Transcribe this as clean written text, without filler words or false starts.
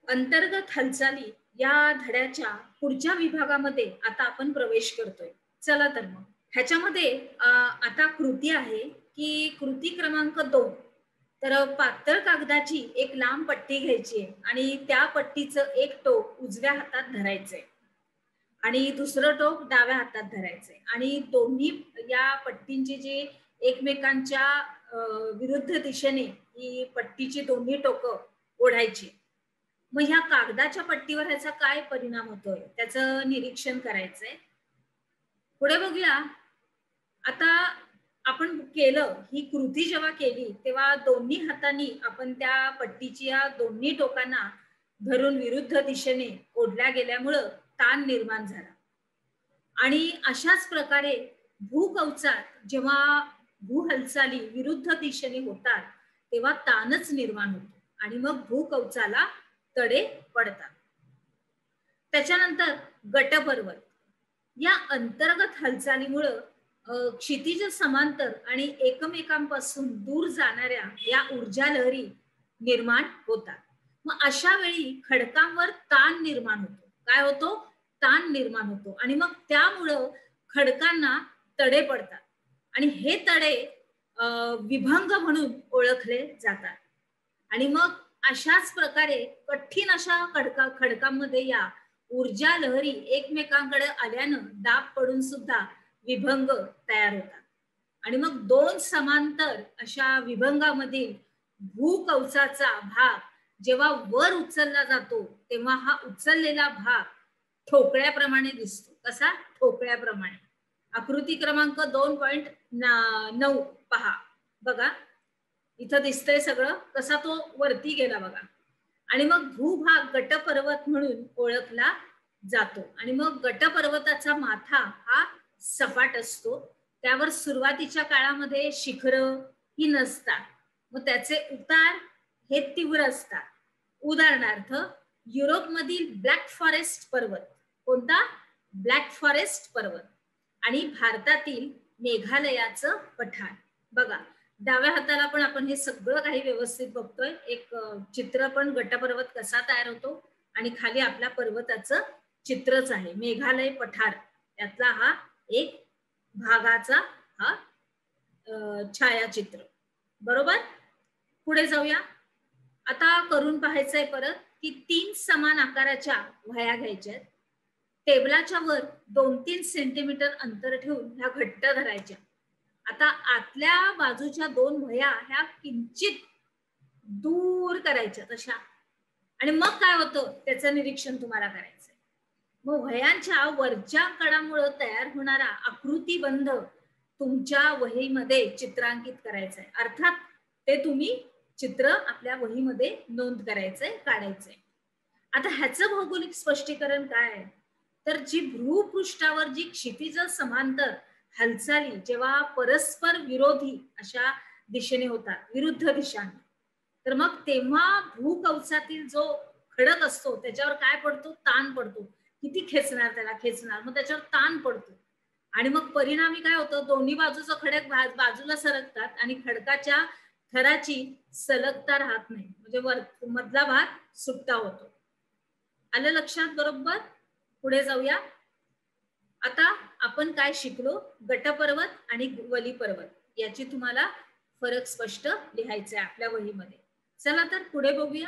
अंतर्गत हालचाली या धड्याच्या पुढच्या विभागामध्ये आता आपण प्रवेश करतोय. चला तर मग ह्याच्यामध्ये आता कृती आहे की कृती क्रमांक 2. तर पातळ कागदाची एक लांब पट्टी घ्यायची आहे आणि त्या पट्टीचं एक टोक उजव्या हातात धरायचंय आणि दुसरं टोक डाव्या हातात धरायचंय आणि दोन्ही या पट्टींची जी एकमेकांच्या विरुद्ध दिशेने ही पट्टीची दोन्ही टोकं ओढायची. मग ह्या कागदाच्या पट्टीवर ह्याचा काय परिणाम होतोय त्याचं निरीक्षण करायचंय. पुढे बघूया. आता आपण केलं ही कृती जेव्हा केली तेव्हा दोन्ही हातांनी आपण त्या पट्टीच्या दोन्ही टोकांना धरून विरुद्ध दिशेने ओढल्या गेल्यामुळं ताण निर्माण झाला आणि अशाच प्रकारे भूकवचात जेव्हा भू हालचाली विरुद्ध दिशेने होतात तेव्हा ताणच निर्माण होतो आणि मग भूकवचाला तडे पडतात. त्याच्यानंतर गटपर्वत या अंतर्गत हालचालीमुळं क्षितिज समांतर आणि एकमेकांपासून दूर जाणाऱ्या या ऊर्जा लहरी निर्माण होतात. मग अशा वेळी खडकांवर ताण निर्माण होतो. काय होतो? ताण निर्माण होतो आणि मग त्यामुळं खडकांना तडे पडतात आणि हे तडे विभंग म्हणून ओळखले जातात. आणि मग अशाच प्रकारे कठीण अशा खडकांमध्ये या ऊर्जा लहरी एकमेकांकडे आल्यानं दाब पडून सुद्धा विभंग तयार होतात आणि मग दोन समांतर अशा विभंगामधील भूकवचाचा भाग जेव्हा वर उचलला जातो तेव्हा हा उचललेला भाग ठोकळ्याप्रमाणे दिसतो. कसा? ठोकळ्याप्रमाणे. आकृती क्रमांक 2.9 पहा. बघा इथं दिसतंय सगळं कसा तो वरती गेला बघा. आणि मग भूभाग गटपर्वत म्हणून ओळखला जातो आणि मग गटपर्वताचा माथा हा सपाट असतो. त्यावर सुरुवातीच्या काळामध्ये शिखर ही नसतात. मग त्याचे उतार हे तीव्र असतात. उदाहरणार्थ युरोपमधील ब्लॅक फॉरेस्ट पर्वत. कोणता? ब्लॅक फॉरेस्ट पर्वत. आणि भारतातील मेघालयाचं पठार. बघा डाव्या हाताला पण आपण हे सगळं काही व्यवस्थित बघतोय. एक चित्र पण गटपर्वत कसा तयार होतो आणि खाली आपल्या पर्वताचं चित्रच आहे. मेघालय पठार यातला हा एक भागाचा हा छायाचित्र. बरोबर. पुढे जाऊया. आता करून पाहायचंय परत की 3 समान आकाराच्या वह्या घ्यायच्या. टेबलाच्या वर 2-3 सेंटीमीटर अंतर ठेवून ह्या घट्ट धरायच्या. आता आतल्या बाजूच्या 2 वह्या ह्या किंचित दूर करायच्या तशा आणि मग काय होतं त्याचं निरीक्षण तुम्हाला करायचंय. मग वह्यांच्या वरच्या कडामुळे तयार होणारा आकृतीबंध तुमच्या वहीमध्ये चित्रांकित करायचंय. अर्थात ते तुम्ही चित्र आपल्या वहीमध्ये नोंद करायचंय, काढायचंय. आता ह्याचं भौगोलिक स्पष्टीकरण काय आहे? तर जी भूपृष्ठावर जी क्षितिज समांतर हालचाली जेव्हा परस्पर विरोधी अशा दिशेने होतात, विरुद्ध दिशांनी, तर मग तेव्हा भूकवचातील जो खडक असतो त्याच्यावर काय पडतो? ताण पडतो. किती खेचणार त्याला? खेचणार, मग त्याच्यावर ताण पडतो आणि मग परिणामी काय होतं? दोन्ही बाजूचं खडक बाजूला सरकतात आणि खडकाच्या थराची सलगता राहत नाही, म्हणजे मधला भाग सुट्टा होतो. आलं लक्षात? बरोबर. पुढे जाऊया. आता आपण काय शिकलो? गटपर्वत आणि वली पर्वत याची तुम्हाला फरक स्पष्ट लिहायचा आहे आपल्या वहीमध्ये. चला तर पुढे बघूया.